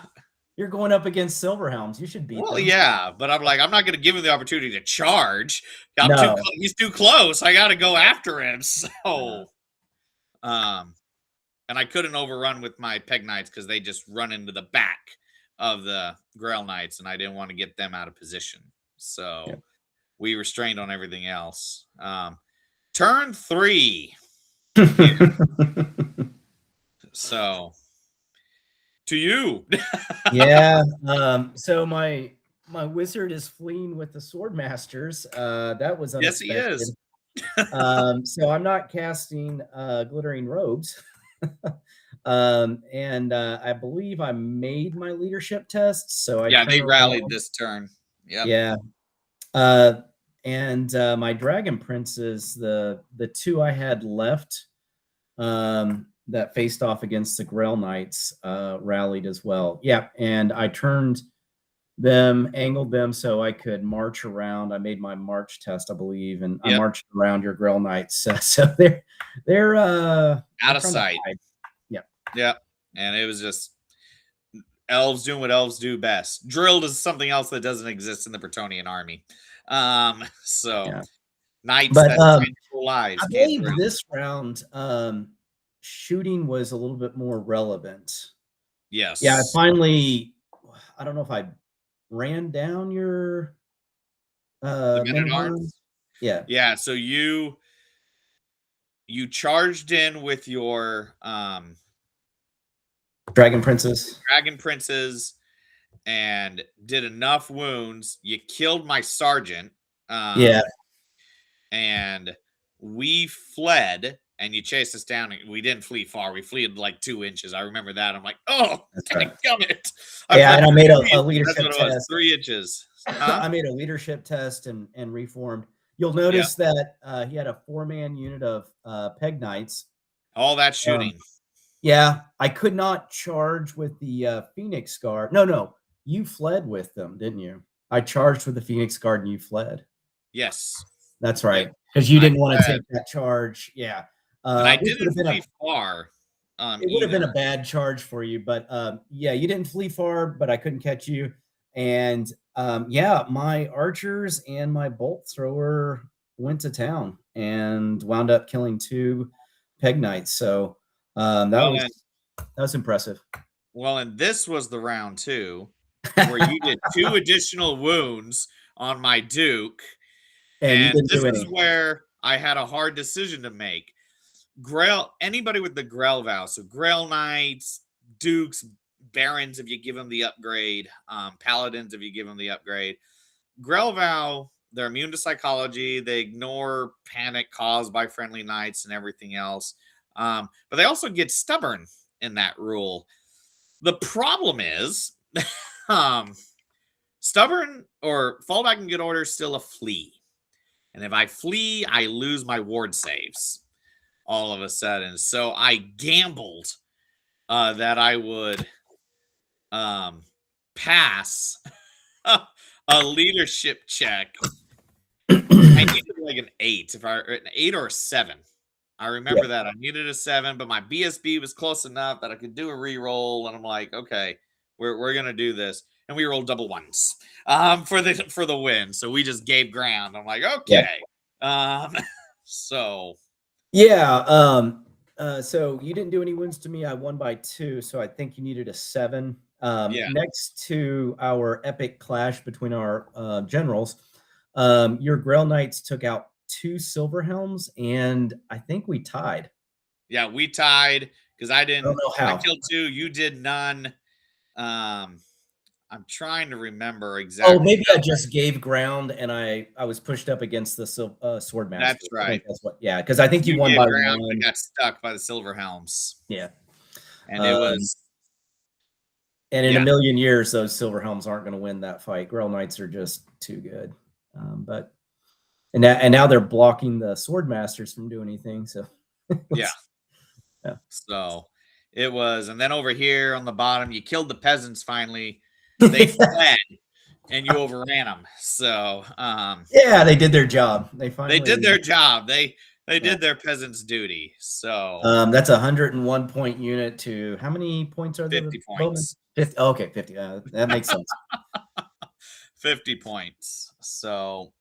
You're going up against Silverhelms. You should beat them. Yeah, but I'm like, I'm not going to give him the opportunity to charge. He's too close. I got to go after him. So, and I couldn't overrun with my Peg Knights because they just run into the back of the Grail Knights, and I didn't want to get them out of position. So we restrained on everything else. Turn 3. So to you. Yeah. So my wizard is fleeing with the sword masters. That was Yes, he unexpected. is. So I'm not casting glittering robes. And I believe I made my leadership test. So I Yeah, turn they rallied around. this turn. Yep. Yeah. And my dragon princes, the two I had left, that faced off against the Grell Knights, rallied as well. Yeah, and I turned them, angled them so I could march around. I made my march test, I believe, and I Yep. marched around your Grell Knights. So they're Out they're of trying to sight. hide. Yeah. Yep. And it was just elves doing what elves do best. Drilled is something else that doesn't exist in the Bretonnian army. So Yeah. knights But that find full I lives can't believe drill. this round, shooting was a little bit more relevant. Yeah, Yes. I don't know if I ran down your The men men at at arms. arms. Yeah, Yeah. So you charged in with your Dragon Princess. dragon princes and did enough wounds. You killed my sergeant. Yeah, And we fled, and you chased us down. We didn't flee far. We fled like 2 inches. I remember that. I'm like, oh, that's right. dadgummit. I Yeah, fled and I for made 3 a inches. That's leadership what it was, test. 3 inches. Huh? I made a leadership test and reformed. You'll Yeah. notice that he had a 4-man unit of Peg Knights. All that shooting. Yeah, I could not charge with the Phoenix Guard. No, you fled with them, didn't you? I charged with the Phoenix Guard and you fled. Yes. That's Yep. right, because you I didn't want to fled. take that charge. Yeah, And I which would didn't have been flee far it would have been either. a bad charge for you, but yeah, you didn't flee far, but I couldn't catch you. And yeah, my archers and my bolt thrower went to town and wound up killing 2 Peg Knights. So that was impressive. Well, and this was the round 2 where you did 2 additional wounds on my Duke. And you And didn't this do is any. where I had a hard decision to make. Grail, anybody with the Grail vow, so Grail Knights, Dukes, Barons, if you give them the upgrade, Paladins, if you give them the upgrade. Grail vow, they're immune to psychology. They ignore panic caused by friendly knights and everything else. But they also get stubborn in that rule. The problem is, stubborn or fall back in good order is still a flee. And if I flee, I lose my ward saves all of a sudden. So I gambled that I would pass a leadership check. I needed like an 8, an 8 or a 7. I remember that I needed a 7, but my BSB was close enough that I could do a reroll, and I'm like, okay, we're gonna do this, and we rolled double ones for the win. So we just gave ground. I'm like, okay, so Yeah. So you didn't do any wounds to me. I won by 2, so I think you needed a 7. yeah. Next to our epic clash between our generals, your Grail Knights took out 2 Silver Helms, and I think we tied. Yeah, we tied because I I don't know how. I killed 2, you did none. I'm trying to remember exactly. Oh, maybe I just gave ground and I was pushed up against the sword master. That's I right. think that's what. Yeah, because I think you won gave by ground, 1. but got stuck by the Silver Helms. Yeah, And it was. And in a million years, those Silver Helms aren't going to win that fight. Grail Knights are just too good. But now they're blocking the sword masters from doing anything. So yeah. So it was, and then over here on the bottom, you killed the peasants finally. They fled, and you overran them. So yeah, they did their job. They did their job. They did their peasants' duty. So that's a 101 point unit to how many points are there? 50 points. 50. Okay, 50. That makes sense. 50 points. So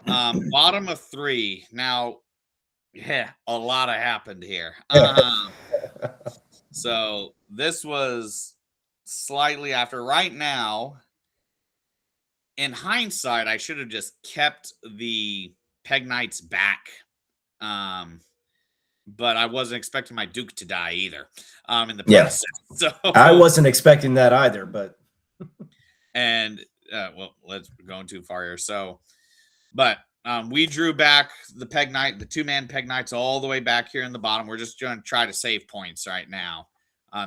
bottom of 3. Now, yeah, a lot happened here. So this was slightly after. Right now, in hindsight, I should have just kept the Peg Knights back. but I wasn't expecting my Duke to die either. In the Yes, process, so I wasn't expecting that either. But and well, let's going too far here. So, but we drew back the Peg Knight, the 2-man Peg Knights, all the way back here in the bottom. We're just going to try to save points right now.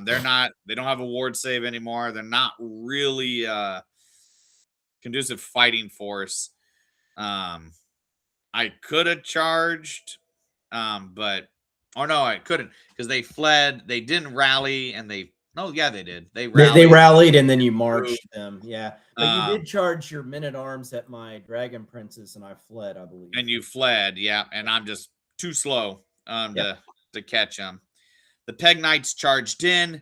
They don't have a ward save anymore. They're not really conducive fighting force. I could have charged, but no, I couldn't because they fled. They didn't rally, and they did. They rallied. They rallied, and then you marched them. Yeah, but you did charge your men-at-arms at my Dragon Princes, and I fled, I believe. And you fled, yeah. And I'm just too slow to catch them. The Peg Knights charged in.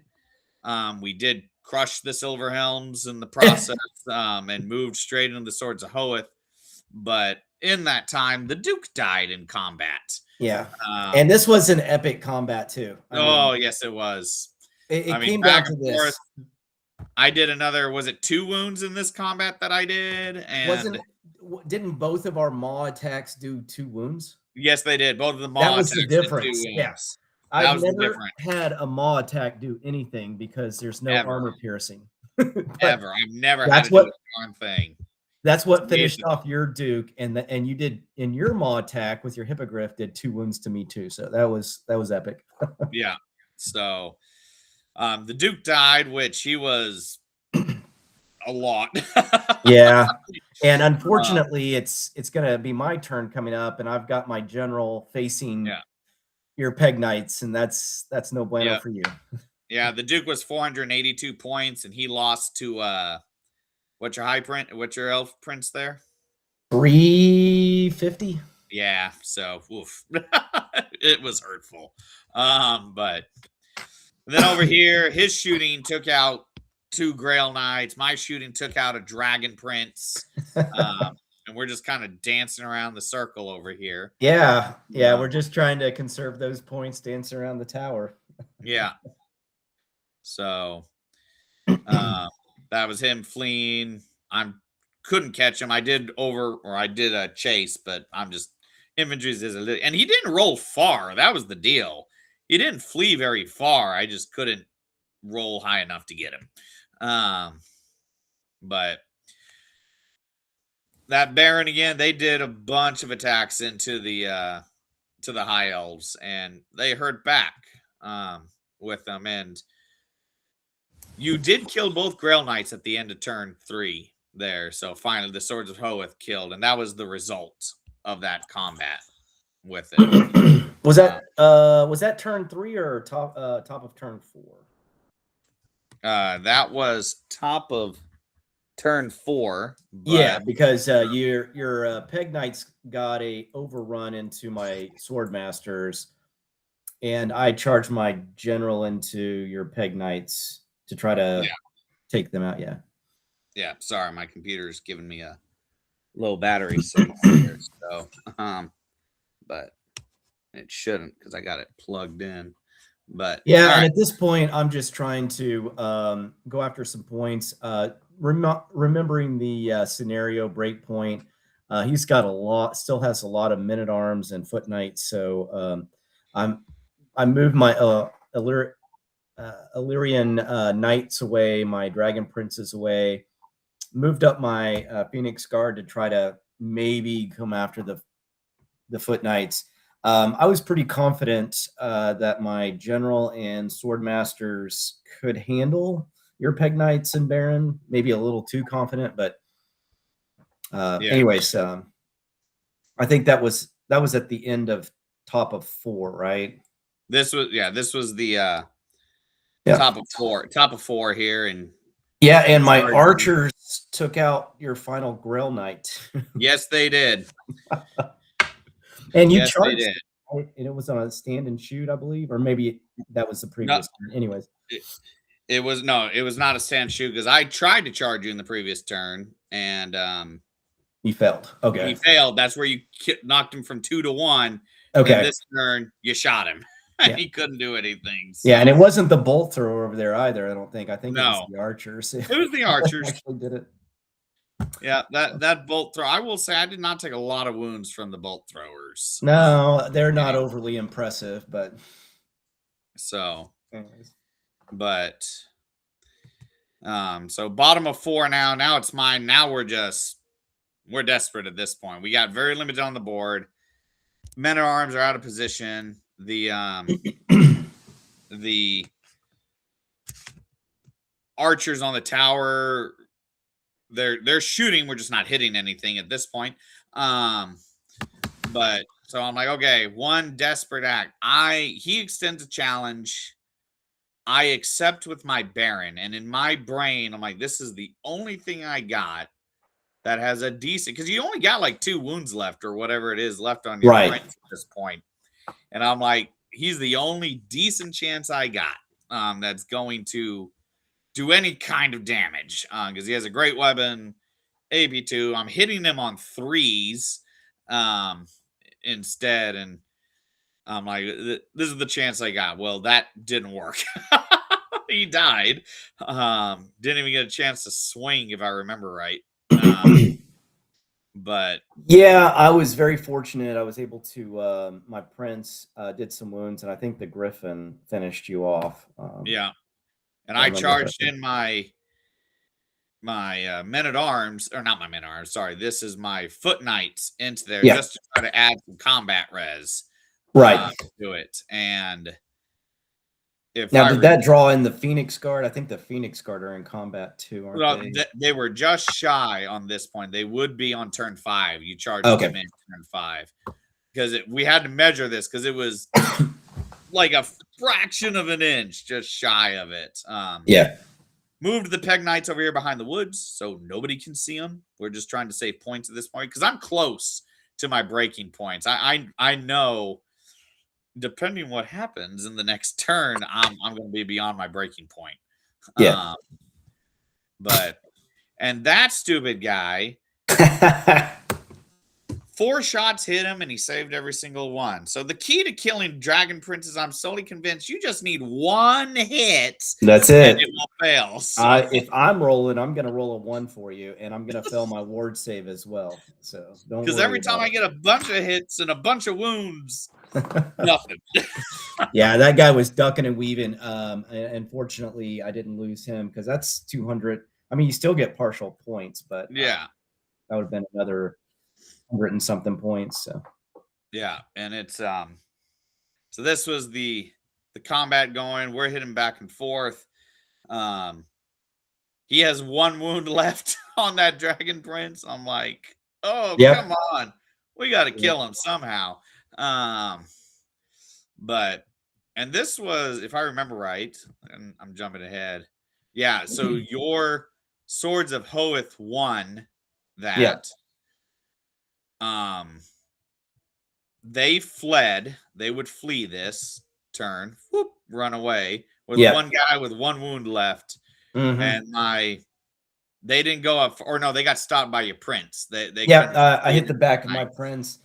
We did crush the Silver Helms in the process, and moved straight into the Swords of Hoeth. But in that time, the Duke died in combat. Yeah, and this was an epic combat too. I mean, yes, it was. It came down to this. I did another. Was it 2 wounds in this combat that I did? And didn't both of our maw attacks do 2 wounds? Yes, they did. Both of the maw that was attacks the difference. Yes, I've never had a maw attack do anything because there's no armor piercing. Ever, I've never had to do a darn thing. That's what finished off your Duke, and you did in your maw attack with your Hippogriff did 2 wounds to me too. So that was epic. Yeah. So the Duke died, which he was a lot. Yeah. And unfortunately, it's gonna be my turn coming up, and I've got my general facing your Peg Knights, and that's no bueno for you. Yeah, the Duke was 482 points, and he lost to what's your elf prince there? 350. Yeah, so oof. It was hurtful. But then over here, his shooting took out 2 Grail Knights. My shooting took out a Dragon Prince. And we're just kind of dancing around the circle over here. Yeah, we're just trying to conserve those points, dancing around the tower. Yeah. So that was him fleeing. I couldn't catch him. I did a chase, but I'm just infantry's is a little, and he didn't roll far. That was the deal. He didn't flee very far. I just couldn't roll high enough to get him. But that Baron again, they did a bunch of attacks into the High Elves, and they hurt back with them. And you did kill both Grail Knights at the end of turn 3 there. So finally, the Swords of Hoeth killed, and that was the result of that combat with it. Was that turn 3 or top of turn 4? That was top of turn 4. Yeah, because your Peg Knights got a overrun into my Sword Masters, and I charged my general into your Peg Knights to try to take them out. Yeah. Sorry, my computer's giving me a low battery here, so but it shouldn't because I got it plugged in. But yeah, and at this point, I'm just trying to go after some points. Remembering the scenario breakpoint, he's got still has a lot of men-at-arms and foot knights. So I moved my Illyrian knights away, my Dragon Princes away, moved up my Phoenix Guard to try to maybe come after the foot knights. I was pretty confident that my general and sword masters could handle your Peg Knights and Baron. Maybe a little too confident, but anyways, I think that was at the end of top of 4, right? This was the top of 4 here, and and my archers took out your final Grail Knight. Yes, they did. And you charged, and it was on a stand and shoot, I believe, or maybe that was the previous turn. Anyways, it was not a stand shoot because I tried to charge you in the previous turn, and you failed. Okay, he failed. That's where you knocked him from 2 to 1. Okay, and this turn you shot him. He couldn't do anything. So. Yeah, and it wasn't the bolt thrower over there either. I don't think. I think no. It was the archers. It was the archers. Actually did it. Yeah, that bolt throw. I will say I did not take a lot of wounds from the bolt throwers. No, they're not overly impressive, but so anyways. but so bottom of 4 now. Now it's mine. Now we're desperate at this point. We got very limited on the board. Men at arms are out of position. The archers on the tower, they're shooting. We're just not hitting anything at this point. But so I'm like, okay, one desperate act. He extends a challenge. I accept with my Baron, and in my brain, I'm like, this is the only thing I got that has a decent, because you only got like 2 wounds left or whatever it is left on your prince at this point. And I'm like, he's the only decent chance I got that's going to do any kind of damage because he has a great weapon, AP2. I'm hitting him on 3s instead, and I'm like, this is the chance I got. Well, that didn't work. He died. Didn't even get a chance to swing, if I remember right. But yeah, I was very fortunate. I was able to. My prince did some wounds, and I think the griffin finished you off. Yeah, and I charged in my men at arms, or not my men at arms. Sorry, this is my foot knights into there just to try to add some combat res, to it. And if now, did that draw in the Phoenix Guard? I think the Phoenix Guard are in combat too, aren't they? They were just shy on this point. They would be on turn 5. You charged them in turn 5 because we had to measure this because it was like a fraction of an inch just shy of it. Moved the Peg Knights over here behind the woods so nobody can see them. We're just trying to save points at this point because I'm close to my breaking points. I know, depending what happens in the next turn, I'm going to be beyond my breaking point. And that stupid guy, 4 shots hit him and he saved every single one. So the key to killing dragon princes, I'm solely convinced you just need 1 hit. That's it. And it will fail. So. If I'm rolling, I'm going to roll a 1 for you, and I'm going to fail my ward save as well. So don't. Because every time I get a bunch of hits and a bunch of wounds, nothing. Yeah, that guy was ducking and weaving. Unfortunately, I didn't lose him because that's 200. I mean, you still get partial points, but yeah, that would have been another 100 and something points. So yeah, and it's so this was the combat going. We're hitting back and forth. He has 1 wound left on that dragon prince. I'm like, oh, come on, we got to kill him somehow. But and this was, if I remember right, and I'm jumping ahead. Yeah, so your Swords of Hoeth won that. They fled. They would flee this turn, run away with 1 guy with 1 wound left. And they didn't go up, or no, they got stopped by your prince. I hit the back of my prince.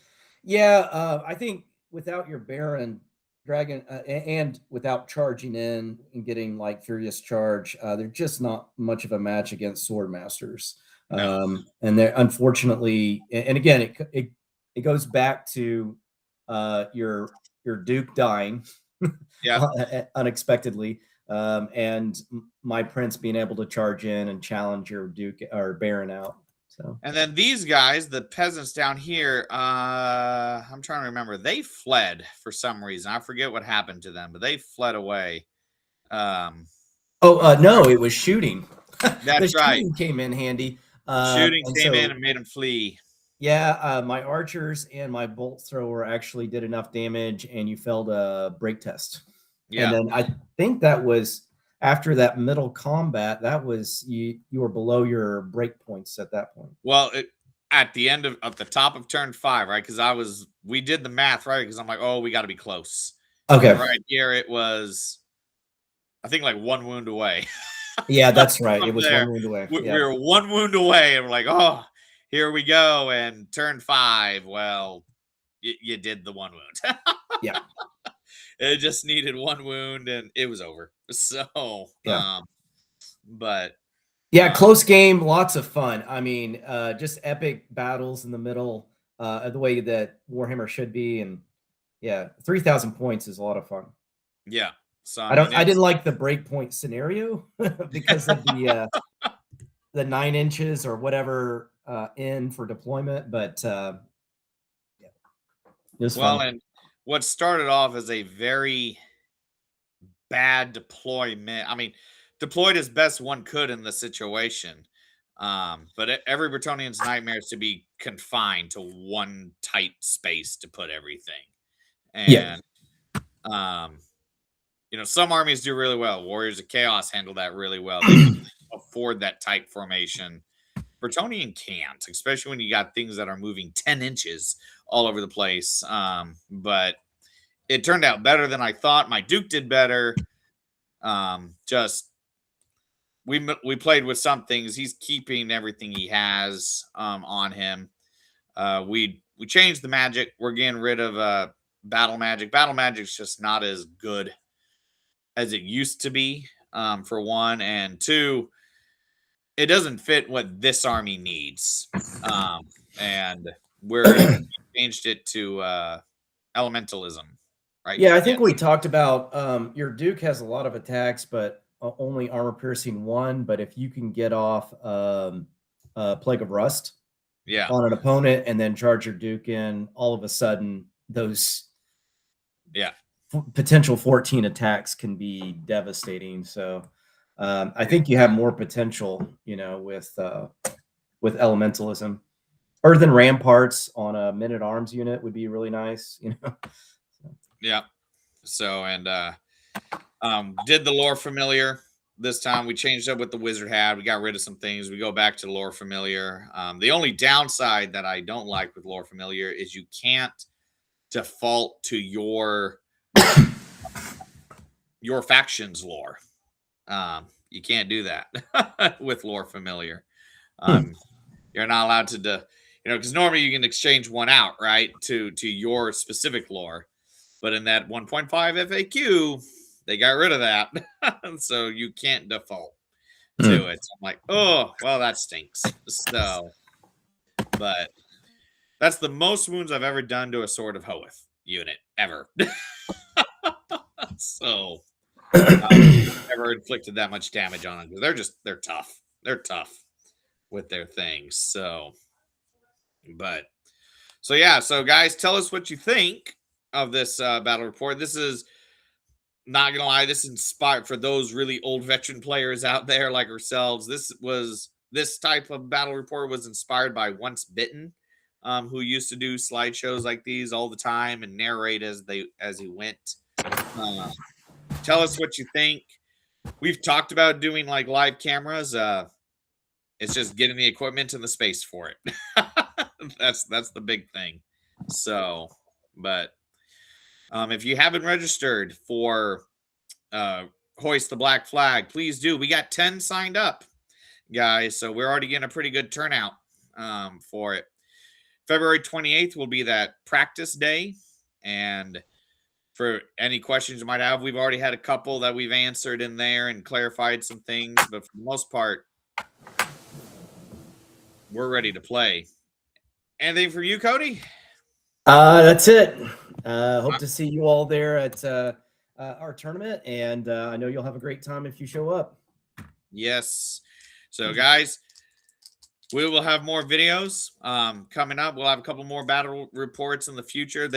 I think without your Baron dragon and without charging in and getting like furious charge, they're just not much of a match against sword masters. And they're unfortunately, and again, it goes back to your Duke dying unexpectedly, and my prince being able to charge in and challenge your Duke or Baron out. So, and then these guys, the peasants down here, I'm trying to remember. They fled for some reason. I forget what happened to them, but they fled away. No, it was shooting. That's right. Shooting came in handy. Shooting came in and made them flee. Yeah, my archers and my bolt thrower actually did enough damage, and you failed a break test. Yeah, and then I think that was after that middle combat. That was you were below your break points at that point. Well, at the end of the top of turn 5, right? Because we did the math right because I'm like, oh, we got to be close. Okay, and right here it was, I think like 1 wound away. Yeah, that's right. It was 1 wound away. We were 1 wound away, and we're like, oh, here we go. And turn 5, well, you did the 1 wound. Yeah. It just needed 1 wound, and it was over. So, but Yeah, close game, lots of fun. I mean, just epic battles in the middle, the way that Warhammer should be, and yeah, 3,000 points is a lot of fun. Yeah. So I mean, didn't like the breakpoint scenario because of the 9 inches or whatever in for deployment, but yeah, it was well, fun. and what started off as a very bad deployment. I mean, deployed as best one could in the situation. But every Bretonnian's nightmare is to be confined to one tight space to put everything. Yeah. And some armies do really well. Warriors of Chaos handle that really well. They can afford that tight formation. Bretonnian can't, especially when you got things that are moving 10 inches all over the place. But it turned out better than I thought. My Duke did better. Just we played with some things. He's keeping everything he has on him. We changed the magic. We're getting rid of battle magic. Battle magic's just not as good as it used to be. For one, and two, it doesn't fit what this army needs. And we're changed it to elementalism, right? Yeah, I think we talked about your Duke has a lot of attacks, but only armor piercing 1. But if you can get off Plague of Rust on an opponent and then charge your Duke in, all of a sudden those potential 14 attacks can be devastating. So I think you have more potential, with elementalism. Earthen Ramparts on a Men at Arms unit would be really nice, Yeah. So, and did the lore familiar this time. We changed up what the wizard had. We got rid of some things. We go back to lore familiar. The only downside that I don't like with lore familiar is you can't default to your faction's lore. You can't do that with lore familiar. You're not allowed to because normally you can exchange one out, right, to your specific lore. But in that 1.5 FAQ, they got rid of that. So you can't default to it. So I'm like, oh, well, that stinks. So, but that's the most wounds I've ever done to a Sword of Hoeth unit ever. So, never inflicted that much damage on them. They're tough. They're tough with their things. So, so guys, tell us what you think of this battle report. This is not gonna lie, this is inspired for those really old veteran players out there like ourselves. This type of battle report was inspired by Once Bitten, who used to do slideshows like these all the time and narrate as he went. Tell us what you think. We've talked about doing like live cameras. It's just getting the equipment and the space for it. That's the big thing. So, but if you haven't registered for Hoist the Black Flag, please do. We got 10 signed up, guys. So we're already getting a pretty good turnout for it. February 28th will be that practice day. And for any questions you might have, we've already had a couple that we've answered in there and clarified some things. But for the most part, we're ready to play. Anything for you, Cody? That's it. Hope to see you all there at our tournament, and I know you'll have a great time if you show up. Yes. So, guys, we will have more videos coming up. We'll have a couple more battle reports in the future.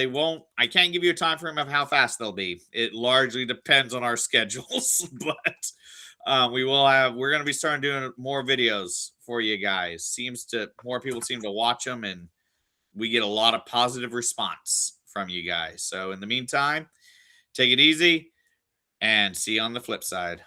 I can't give you a time frame of how fast they'll be. It largely depends on our schedules, but we're going to be starting doing more videos for you guys. More people seem to watch them, and we get a lot of positive response from you guys. So in the meantime, take it easy and see you on the flip side.